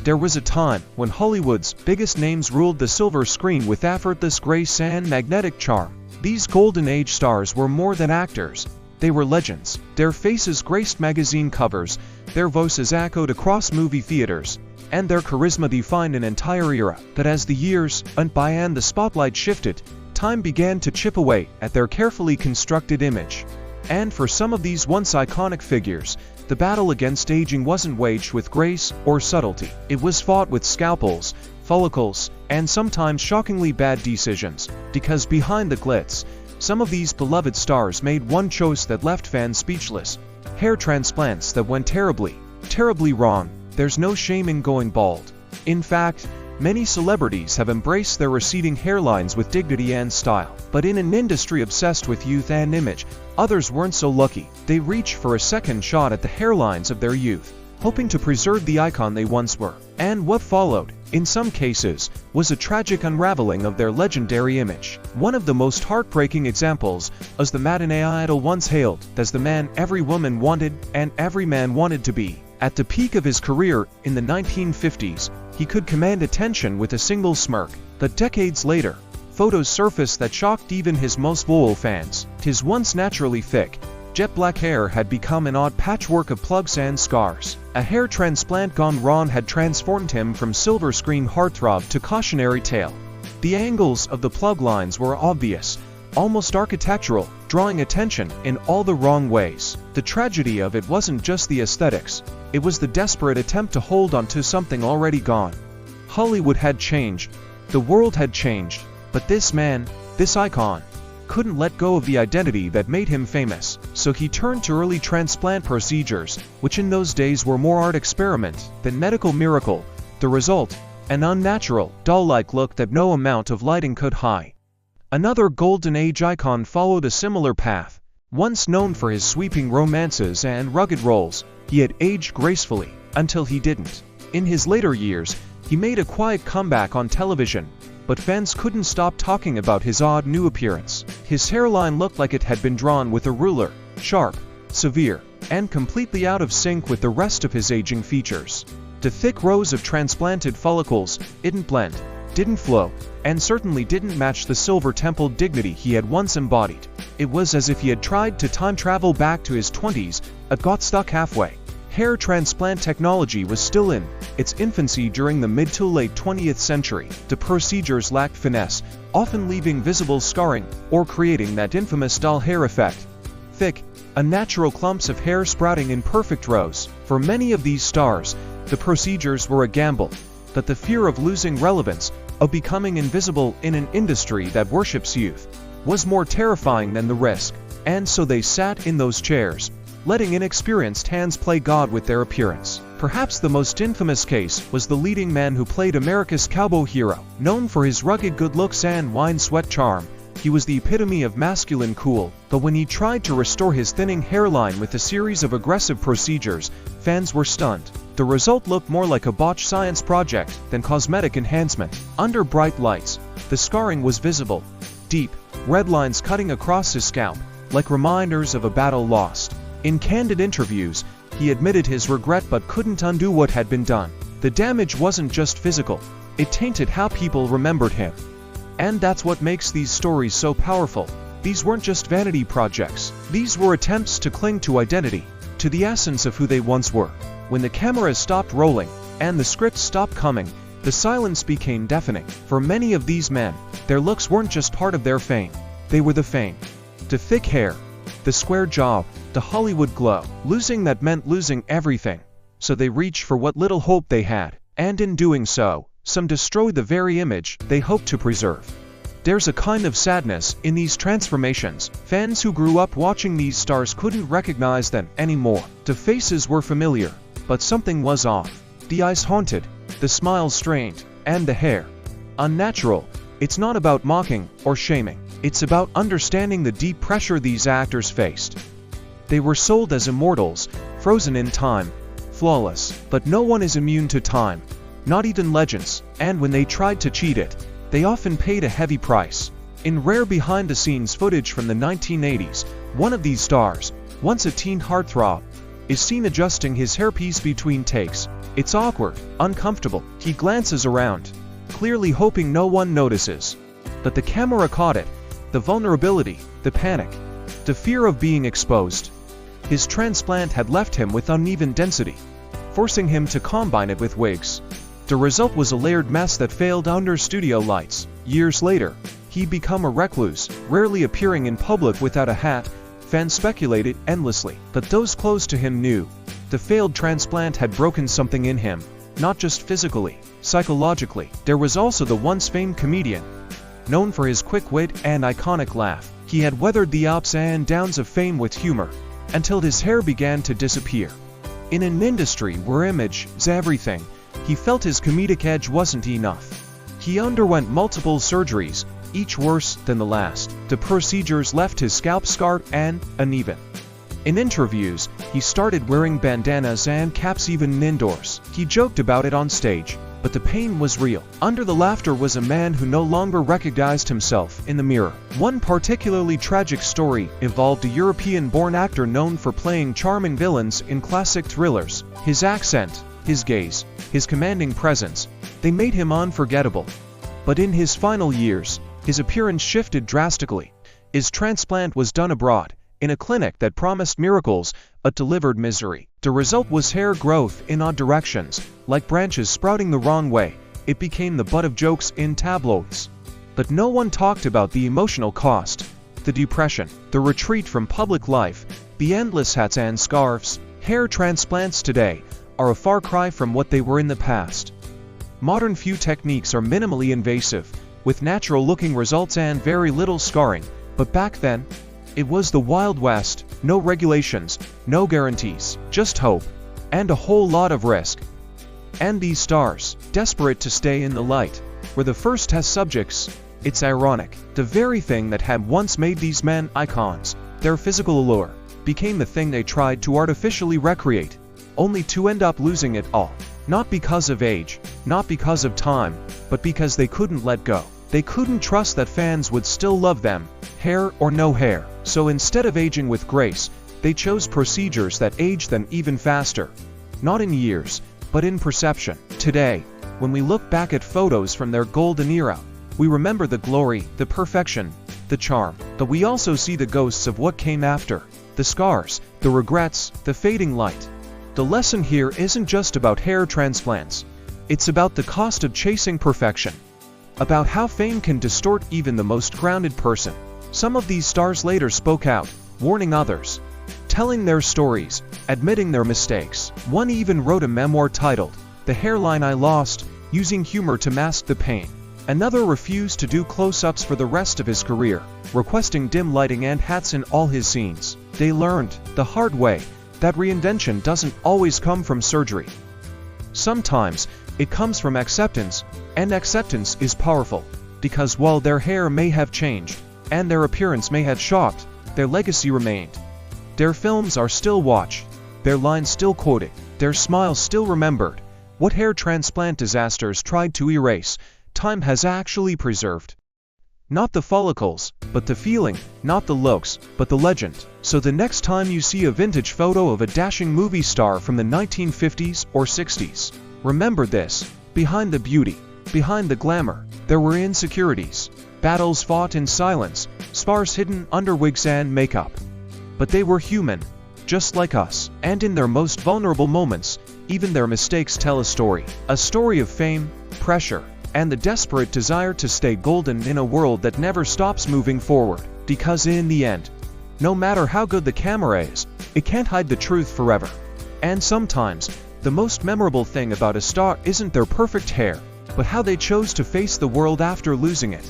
There was a time when Hollywood's biggest names ruled the silver screen with effortless grace and magnetic charm. These golden age stars were more than actors. They were legends. Their faces graced magazine covers, their voices echoed across movie theaters, and their charisma defined an entire era. But as the years went by and the spotlight shifted, time began to chip away at their carefully constructed image. And for some of these once iconic figures, the battle against aging wasn't waged with grace or subtlety. It was fought with scalpels, follicles, and sometimes shockingly bad decisions. Because behind the glitz, some of these beloved stars made one choice that left fans speechless. Hair transplants that went terribly wrong. There's no shame in going bald. In fact, many celebrities have embraced their receding hairlines with dignity and style. But in an industry obsessed with youth and image, others weren't so lucky. They reached for a second shot at the hairlines of their youth, hoping to preserve the icon they once were. And what followed, in some cases, was a tragic unraveling of their legendary image. One of the most heartbreaking examples is the matinee idol once hailed as the man every woman wanted and every man wanted to be. At the peak of his career in the 1950s, he could command attention with a single smirk. But decades later, photos surfaced that shocked even his most loyal fans. His once naturally thick, jet black hair had become an odd patchwork of plugs and scars. A hair transplant gone wrong had transformed him from silver screen heartthrob to cautionary tale. The angles of the plug lines were obvious, almost architectural, drawing attention in all the wrong ways. The tragedy of it wasn't just the aesthetics, it was the desperate attempt to hold on to something already gone. Hollywood had changed, the world had changed, but this man, this icon, couldn't let go of the identity that made him famous. So he turned to early transplant procedures, which in those days were more art experiment than medical miracle. The result, an unnatural, doll-like look that no amount of lighting could hide. Another golden age icon followed a similar path. Once known for his sweeping romances and rugged roles, he had aged gracefully, until he didn't. In his later years, he made a quiet comeback on television, but fans couldn't stop talking about his odd new appearance. His hairline looked like it had been drawn with a ruler, sharp, severe, and completely out of sync with the rest of his aging features. The thick rows of transplanted follicles didn't blend, didn't flow, and certainly didn't match the silver-templed dignity he had once embodied. It was as if he had tried to time travel back to his 20s, but got stuck halfway. Hair transplant technology was still in its infancy during the mid to late 20th century. The procedures lacked finesse, often leaving visible scarring or creating that infamous doll hair effect. Thick, unnatural clumps of hair sprouting in perfect rows. For many of these stars, the procedures were a gamble, but the fear of losing relevance, of becoming invisible in an industry that worships youth, was more terrifying than the risk. And so they sat in those chairs, letting inexperienced hands play God with their appearance. Perhaps the most infamous case was the leading man who played America's cowboy hero. Known for his rugged good looks and wine-sweat charm, he was the epitome of masculine cool. But when he tried to restore his thinning hairline with a series of aggressive procedures, fans were stunned. The result looked more like a botched science project than cosmetic enhancement. Under bright lights, the scarring was visible, deep, red lines cutting across his scalp, like reminders of a battle lost. In candid interviews, he admitted his regret but couldn't undo what had been done. The damage wasn't just physical, it tainted how people remembered him. And that's what makes these stories so powerful. These weren't just vanity projects. These were attempts to cling to identity, to the essence of who they once were. When the cameras stopped rolling, and the scripts stopped coming, the silence became deafening. For many of these men, their looks weren't just part of their fame, they were the fame. The thick hair, the square jaw, the Hollywood glow. Losing that meant losing everything. So they reached for what little hope they had, and in doing so, some destroyed the very image they hoped to preserve. There's a kind of sadness in these transformations. Fans who grew up watching these stars couldn't recognize them anymore. The faces were familiar, but something was off. The eyes haunted, the smiles strained, and the hair unnatural. It's not about mocking or shaming. It's about understanding the deep pressure these actors faced. They were sold as immortals, frozen in time, flawless. But no one is immune to time, not even legends, and when they tried to cheat it, they often paid a heavy price. In rare behind-the-scenes footage from the 1980s, one of these stars, once a teen heartthrob, is seen adjusting his hairpiece between takes, It's awkward, uncomfortable. He glances around, clearly hoping no one notices. But the camera caught it. The vulnerability, the panic, the fear of being exposed. His transplant had left him with uneven density, forcing him to combine it with wigs. The result was a layered mess that failed under studio lights. Years later, he'd become a recluse, rarely appearing in public without a hat. Fans speculated endlessly, but those close to him knew. The failed transplant had broken something in him, not just physically, psychologically. There was also the once famed comedian. Known for his quick wit and iconic laugh, he had weathered the ups and downs of fame with humor, until his hair began to disappear. In an industry where image is everything, he felt his comedic edge wasn't enough. He underwent multiple surgeries, each worse than the last. The procedures left his scalp scarred and uneven. In interviews, he started wearing bandanas and caps even indoors. He joked about it on stage, but the pain was real. Under the laughter was a man who no longer recognized himself in the mirror. One particularly tragic story involved a European-born actor known for playing charming villains in classic thrillers. His accent, his gaze, his commanding presence, they made him unforgettable. But in his final years, his appearance shifted drastically. His transplant was done abroad, in a clinic that promised miracles, but delivered misery. The result was hair growth in odd directions, like branches sprouting the wrong way. It became the butt of jokes in tabloids. But no one talked about the emotional cost, the depression, the retreat from public life, the endless hats and scarves. Hair transplants today are a far cry from what they were in the past. Modern few techniques are minimally invasive, with natural-looking results and very little scarring. But back then, it was the Wild West. No regulations, no guarantees, just hope, and a whole lot of risk. And these stars, desperate to stay in the light, were the first test subjects. It's ironic. The very thing that had once made these men icons, their physical allure, became the thing they tried to artificially recreate, only to end up losing it all. Not because of age, not because of time, but because they couldn't let go. They couldn't trust that fans would still love them, hair or no hair. So instead of aging with grace, they chose procedures that aged them even faster. Not in years, but in perception. Today, when we look back at photos from their golden era, we remember the glory, the perfection, the charm. But we also see the ghosts of what came after, the scars, the regrets, the fading light. The lesson here isn't just about hair transplants. It's about the cost of chasing perfection. About how fame can distort even the most grounded person. Some of these stars later spoke out, warning others, telling their stories, admitting their mistakes. One even wrote a memoir titled, "The Hairline I Lost," using humor to mask the pain. Another refused to do close-ups for the rest of his career, requesting dim lighting and hats in all his scenes. They learned, the hard way, that reinvention doesn't always come from surgery. Sometimes, it comes from acceptance, and acceptance is powerful, because while their hair may have changed, and their appearance may have shocked, their legacy remained. Their films are still watched, their lines still quoted, their smiles still remembered. What hair transplant disasters tried to erase, time has actually preserved. Not the follicles, but the feeling, not the looks, but the legend. So the next time you see a vintage photo of a dashing movie star from the 1950s or 60s, remember this: behind the beauty, behind the glamour, there were insecurities, battles fought in silence, scars hidden under wigs and makeup. But they were human, just like us, and in their most vulnerable moments, even their mistakes tell a story of fame, pressure, and the desperate desire to stay golden in a world that never stops moving forward. Because in the end, no matter how good the camera is, it can't hide the truth forever. And sometimes, the most memorable thing about a star isn't their perfect hair, but how they chose to face the world after losing it.